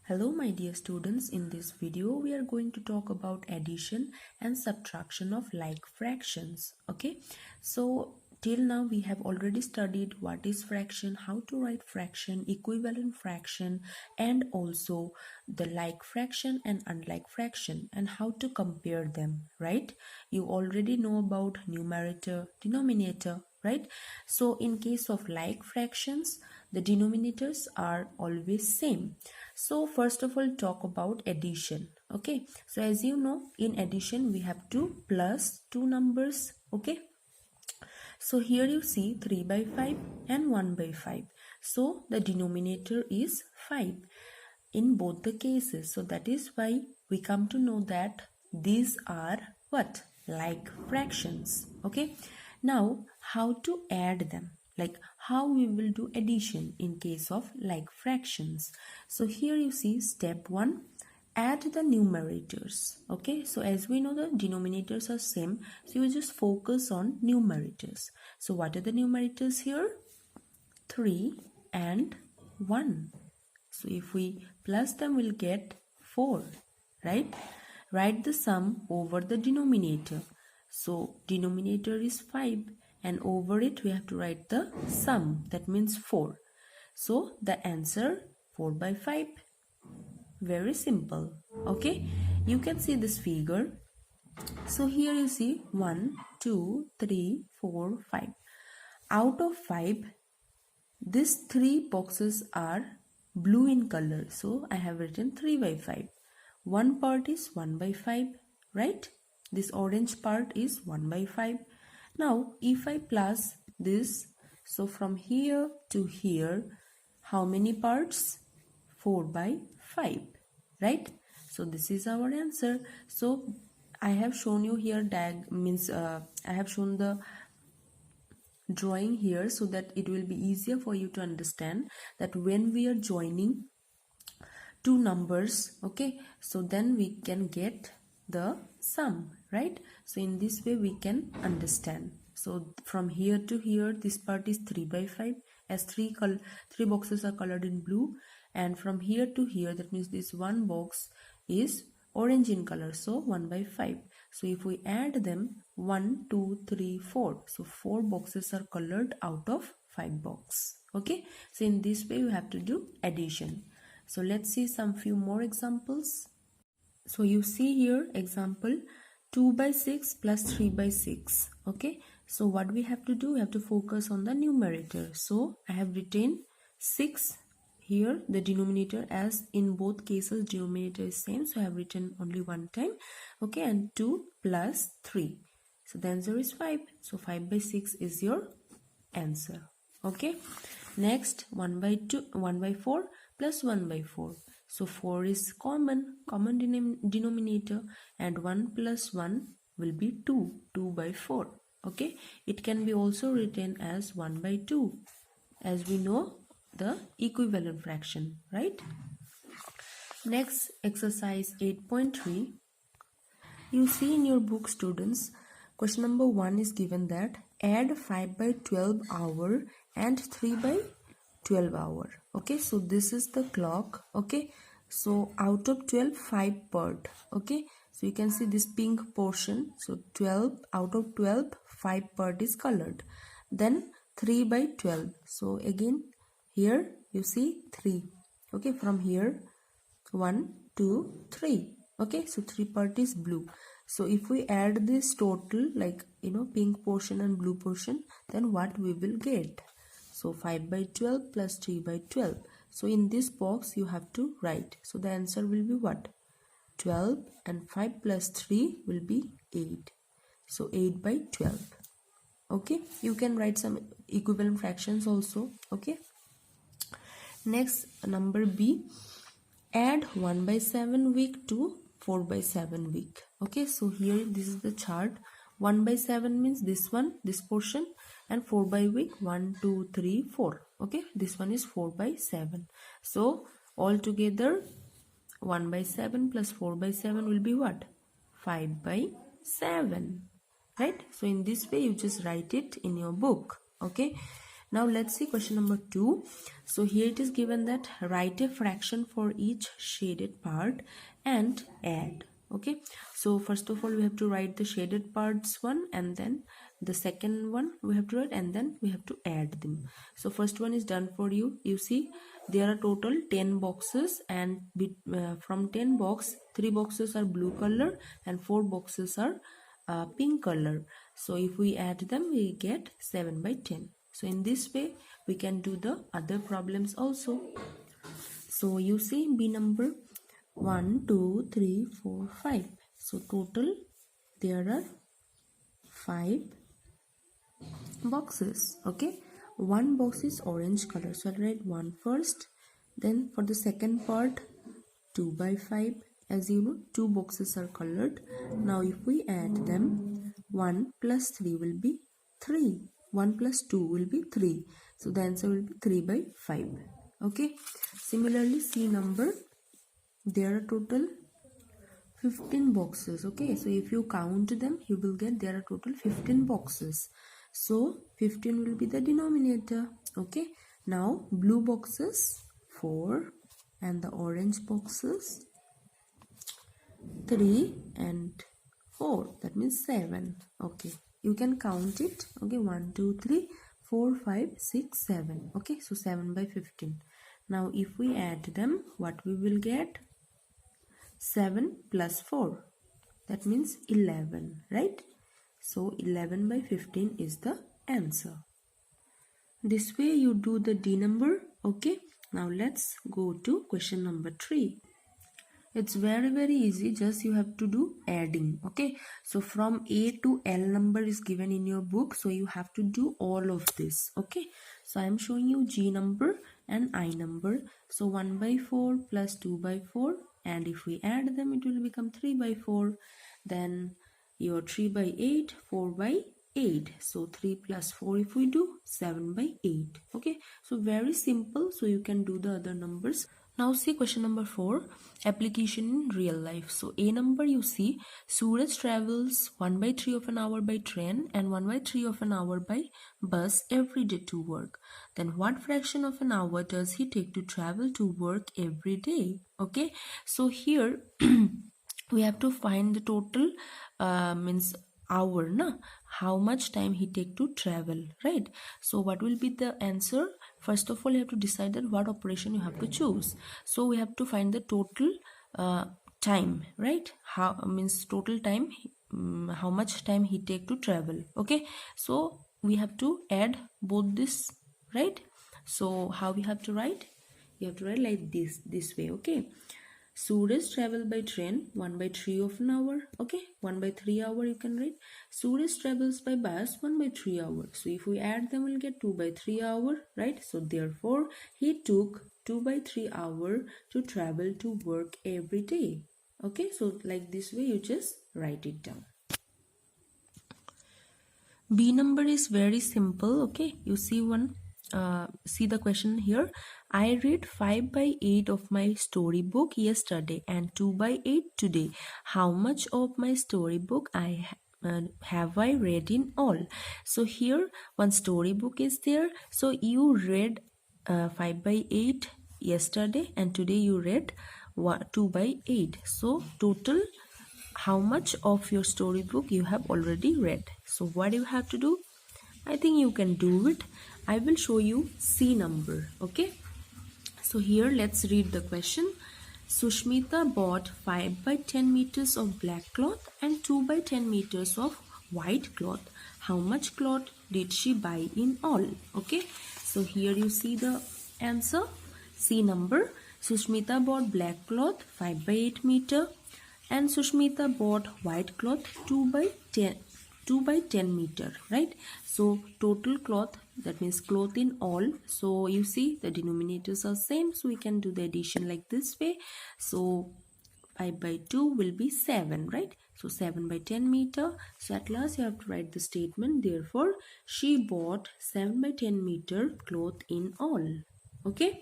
Hello my dear students, in this video we are going to talk about addition and subtraction of like fractions. Okay, so till now we have already studied what is fraction, how to write fraction, equivalent fraction, and also the like fraction and unlike fraction and how to compare them, right? You already know about numerator, denominator, right? So in case of like fractions, the denominators are always same. So first of all, talk about addition. Okay, so as you know, in addition we have to plus two numbers. Okay, so here you see 3 by 5 and 1 by 5. So the denominator is 5 in both the cases. So that is why we come to know that these are what? Like fractions. Okay, now how to add them, like how we will do addition in case of like fractions. So here you see step 1, add the numerators. Okay, so as we know the denominators are same, so you just focus on numerators. So what are the numerators here? 3 and 1. So if we plus them, we'll get 4, right? Write the sum over the denominator. So denominator is 5 and over it we have to write the sum, that means 4. So the answer 4 by 5. Very simple. Okay, you can see this figure. So here you see 1, 2, 3, 4, 5. Out of 5, these 3 boxes are blue in color. So I have written 3 by 5. One part is 1 by 5, right? This orange part is 1 by 5. Now if I plus this, so from here to here, how many parts? 4 by 5, right? So this is our answer. So I have shown you here I have shown the drawing here so that it will be easier for you to understand that when we are joining two numbers, okay, so then we can get the sum, right? So in this way we can understand. So from here to here, this part is 3 by 5 as three boxes are colored in blue, and from here to here, that means this one box is orange in color, so 1 by 5. So if we add them, 1 2 3 4, so 4 boxes are colored out of 5 box. Okay, so in this way you have to do addition. So let's see some few more examples. So you see here example 2 by 6 plus 3 by 6. Okay, so what we have to do, we have to focus on the numerator. So I have written 6 here, the denominator, as in both cases denominator is same, so I have written only one time. Okay, and 2 plus 3, so the answer is 5. So 5 by 6 is your answer. Okay, next 1 by 4 plus 1 by 4. So 4 is common denominator, and 1 plus 1 will be 2 by 4. Okay, it can be also written as 1 by 2 as we know the equivalent fraction, right? Next, exercise 8.3. You see in your book, students, question number 1 is given that add 5 by 12 hour and 3 by 12 hour. Okay, so this is the clock. Okay, so out of 12, 5 part. Okay, so you can see this pink portion. So 12 out of 12, 5 part is colored. Then 3 by 12. So again here you see 3. Okay, from here 1 2 3. Okay, so 3 part is blue. So if we add this total, like pink portion and blue portion, then what we will get? So 5 by 12 plus 3 by 12. So in this box you have to write. So the answer will be what? 12, and 5 plus 3 will be 8. So 8 by 12. Okay, you can write some equivalent fractions also. Okay, next, number B, add 1 by 7 week to 4 by 7 week. Okay, so here this is the chart. 1 by 7 means this one, this portion, and 4 by week 1 2 3 4. Okay, this one is 4 by 7. So all together 1 by 7 plus 4 by 7 will be what? 5 by 7, right? So in this way you just write it in your book. Okay, Now let's see question number 2. So here it is given that write a fraction for each shaded part and add. Okay, so first of all we have to write the shaded parts one, and then the second one we have to write, and then we have to add them. So first one is done for you. You see there are total 10 boxes, and from 10 box 3 boxes are blue color and 4 boxes are pink color. So if we add them we get 7 by 10. So in this way we can do the other problems also. So you see B number 1, 2, 3, 4, 5. So total there are 5 boxes. Okay, one box is orange color, so I'll write 1 first. Then for the second part 2 by 5. As you know, 2 boxes are colored. Now if we add them, 1 plus 3 will be 3. 1 plus 2 will be 3. So the answer will be 3 by 5. Okay. Similarly, C number, there are total 15 boxes. Okay, so if you count them, you will get there are total 15 boxes. So 15 will be the denominator. Okay, now blue boxes 4 and the orange boxes 3 and 4, that means 7. Okay, you can count it. Okay, 1 2 3 4 5 6 7. Okay, so 7 by 15. Now if we add them, what we will get? 7 plus 4, that means 11, right? So 11 by 15 is the answer. This way you do the D number. Okay, now let's go to question number 3. It's very easy, just you have to do adding. Okay, so from A to L number is given in your book, so you have to do all of this. Okay, so I am showing you G number and I number. So 1 by 4 plus 2 by 4, and if we add them it will become 3 by 4. Then your 3 by 8, 4 by 8. So 3 plus 4 if we do, 7 by 8. Okay, so very simple, so you can do the other numbers. Now see question number 4, application in real life. So A number, you see Suraj travels 1 by 3 of an hour by train and 1 by 3 of an hour by bus every day to work. Then what fraction of an hour does he take to travel to work every day? Okay, so here we have to find the total means hour, na? How much time he take to travel, right? So what will be the answer? First of all, you have to decide that what operation you have to choose. So we have to find the total time, right? How means total time, how much time he take to travel. Okay, so we have to add both this, right? So how we have to write? You have to write like this way. Okay, Suraj travel by train 1 by 3 of an hour. Okay, 1 by 3 hour you can write. Suraj travels by bus 1 by 3 hour. So if we add them, we'll get 2 by 3 hour, right? So therefore he took 2 by 3 hour to travel to work every day. Okay, so like this way you just write it down. B number is very simple. Okay, you see see the question here. I read 5 by 8 of my storybook yesterday and 2 by 8 today. How much of my storybook have I read in all? So here one storybook is there. So you read 5 by 8 yesterday and today you read 2 by 8. So total, how much of your storybook you have already read? So what you have to do? I think you can do it. I will show you C number. Okay, so here let's read the question. Sushmita bought 5 by 10 meters of black cloth and 2 by 10 meters of white cloth. How much cloth did she buy in all? Okay, so here you see the answer. C number, Sushmita bought black cloth 5 by 8 meter and Sushmita bought white cloth 2 by 10 meter, right? So total cloth, that means cloth in all. So you see the denominators are same, so we can do the addition like this way. So 5 by 2 will be 7, right? So 7 by 10 meter. So at last you have to write the statement. Therefore she bought 7 by 10 meter cloth in all. Okay,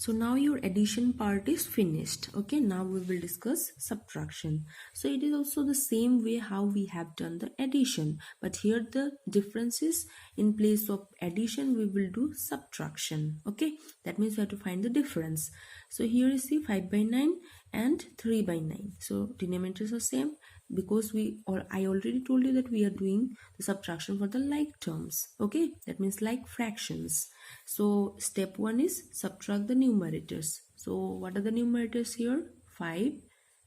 So now your addition part is finished. Okay, now we will discuss subtraction. So it is also the same way how we have done the addition, but here the difference is, in place of addition we will do subtraction. Okay, that means we have to find the difference. So here you see 5 by 9 and 3 by 9. So denominators are same, because I already told you that we are doing the subtraction for the like terms. Okay, that means like fractions. So step 1 is subtract the numerators. So what are the numerators here? 5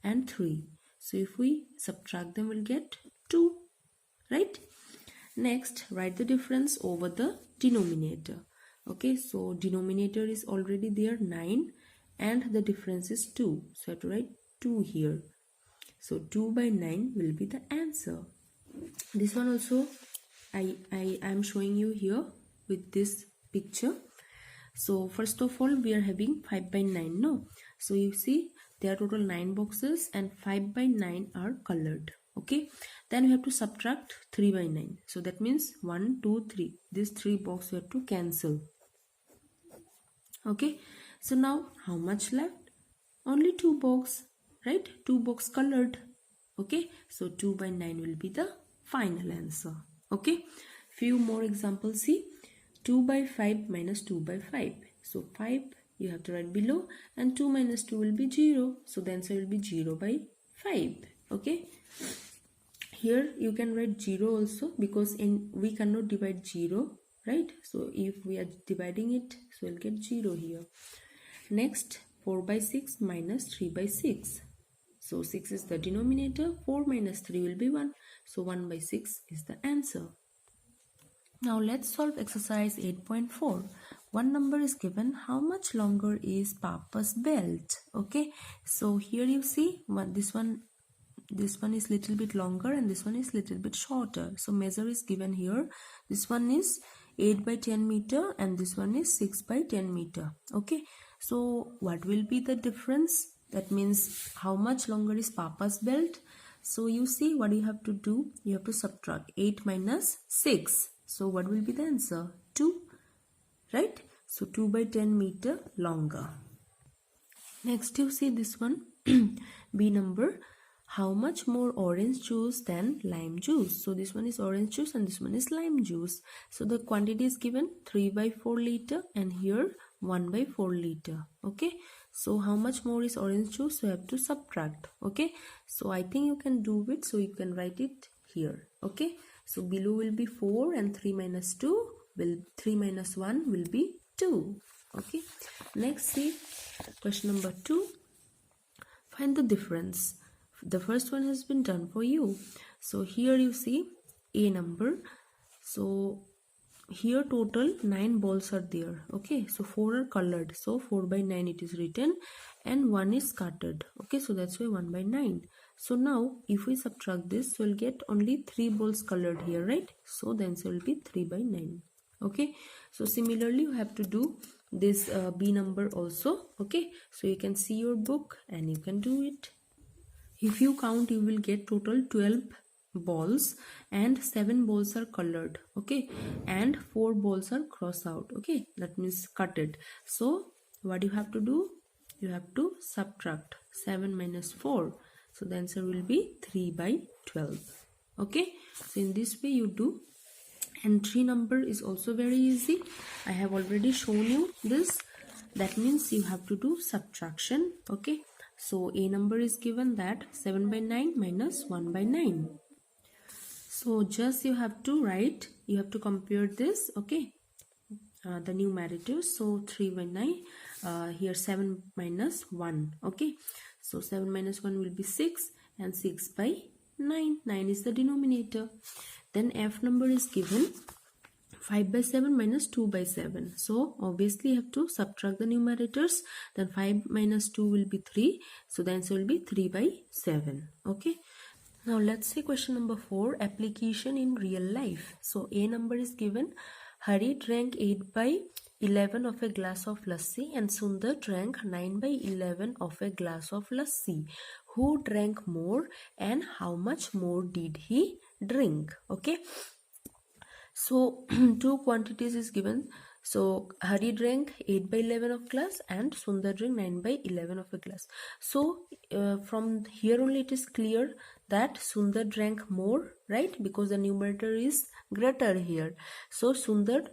and 3. So if we subtract them, we'll get 2, right? Next, write the difference over the denominator. Okay, so denominator is already there, 9, and the difference is 2. So I have to write 2 here. So 2 by 9 will be the answer. This one also I am showing you here with this picture. So first of all, we are having 5 by 9, no? So you see there are total 9 boxes and 5 by 9 are colored. Okay, then we have to subtract 3 by 9. So that means 1, 2, 3. These 3 boxes we have to cancel. Okay, so now how much left? Only 2 boxes, right? 2 boxes colored. Okay, so 2 by 9 will be the final answer. Okay, few more examples. See, 2 by 5 minus 2 by 5. So 5 you have to write below, and 2 minus 2 will be 0. So the answer will be 0 by 5. Okay, here you can write 0 also, because we cannot divide 0, right? So if we are dividing it, so we'll get 0 here. Next, 4 by 6 minus 3 by 6. So 6 is the denominator, 4 minus 3 will be 1. So 1 by 6 is the answer. Now let's solve exercise 8.4. One number is given. How much longer is Papa's belt? Okay, so here you see this one is little bit longer and this one is little bit shorter. So measure is given here. This one is 8 by 10 meter and this one is 6 by 10 meter. Okay, so what will be the difference? That means how much longer is Papa's belt? So you see what you have to do. You have to subtract 8 minus 6. So what will be the answer? 2, right? So 2 by 10 meter longer. Next you see this one. B number. How much more orange juice than lime juice? So this one is orange juice and this one is lime juice. So the quantity is given 3 by 4 liter and here 1 by 4 liter. Okay, so how much more is orange juice? So you have to subtract. Okay, so I think you can do it, so you can write it here. Okay, so below will be 4 and 3 minus 2 will 3 minus 1 will be 2. Okay, next see question number 2. Find the difference. The first one has been done for you. So here you see A number. So here total 9 balls are there. Okay, so 4 are colored. So 4 by 9 it is written and 1 is scattered. Okay, so that's why 1 by 9. So now if we subtract this, we'll get only 3 balls colored here, right? So the answer will be 3 by 9. Okay, so similarly you have to do this B number also. Okay, so you can see your book and you can do it. If you count, you will get total 12 balls and 7 balls are colored. Okay, and 4 balls are cross out. Okay, that means cutted. So what you have to do? You have to subtract 7 minus 4. So the answer will be 3 by 12. Okay, so in this way you do. And 3 number is also very easy. I have already shown you this. That means you have to do subtraction. Okay, so A number is given, that 7 by 9 minus 1 by 9. So just you have to write, you have to compare this. Okay, the numerators. So 3 by 9, here 7 minus 1. Okay, so 7 minus 1 will be 6 and 6 by 9. 9 is the denominator. Then F number is given, 5 by 7 minus 2 by 7. So obviously you have to subtract the numerators. Then 5 minus 2 will be 3. So the answer will be 3 by 7. Okay. Now let's see question number 4, application in real life. So A number is given. Hari drank 8 by 11 of a glass of lassi and Sundar drank 9 by 11 of a glass of lassi. Who drank more and how much more did he drink? Okay. So two quantities is given. So Hari drank 8 by 11 of glass and Sundar drank 9 by 11 of a glass. So from here only it is clear that Sundar drank more, right? Because the numerator is greater here. So Sundar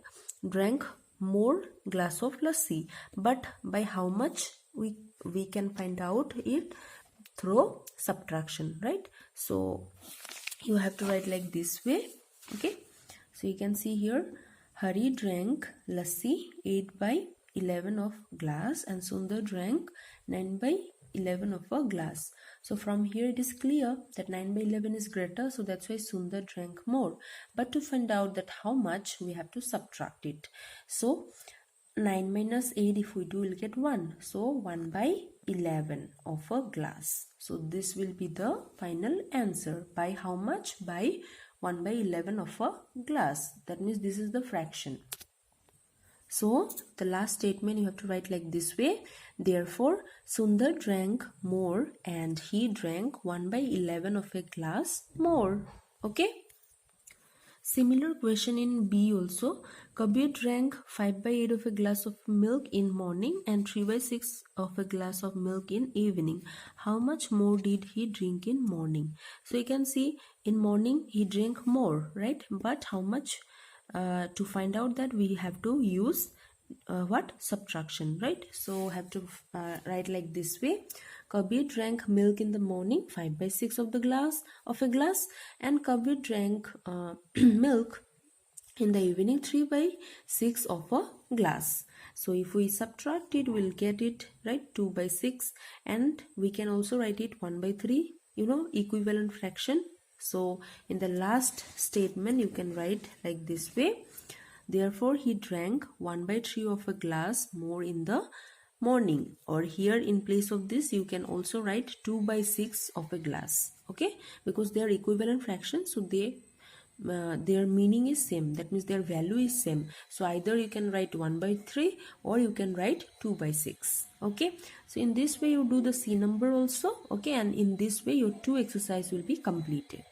drank more glass of lassi. But by how much we can find out it through subtraction, right? So you have to write like this way, okay? So you can see here, Hari drank lassi 8 by 11 of glass and Sundar drank 9 by 11 of a glass. So from here it is clear that 9 by 11 is greater, so that's why Sundar drank more. But to find out that how much, we have to subtract it. So 9 minus 8, if we do, we'll get 1. So 1 by 11 of a glass. So this will be the final answer. By how much? By 1 by 11 of a glass. That means this is the fraction. So the last statement you have to write like this way. Therefore, Sundar drank more and he drank 1 by 11 of a glass more. Okay. Similar question in B also. Kabir drank 5 by 8 of a glass of milk in morning and 3 by 6 of a glass of milk in evening. How much more did he drink in morning? So you can see in morning he drank more, right? But how much? To find out that, we have to use what? Subtraction, right? So have to write like this way. Kabir drank milk in the morning 5 by 6 of a glass, and Kabir drank milk in the evening 3 by 6 of a glass. So if we subtract it, we'll get it, right? 2 by 6, and we can also write it 1 by 3, equivalent fraction. So in the last statement you can write like this way. Therefore he drank 1 by 3 of a glass more in the morning. Or here in place of this you can also write 2 by 6 of a glass, okay? Because they are equivalent fractions, so their meaning is same. That means their value is same. So either you can write 1 by 3 or you can write 2 by 6, okay? So in this way you do the C number also, okay? And in this way your 2 exercise will be completed.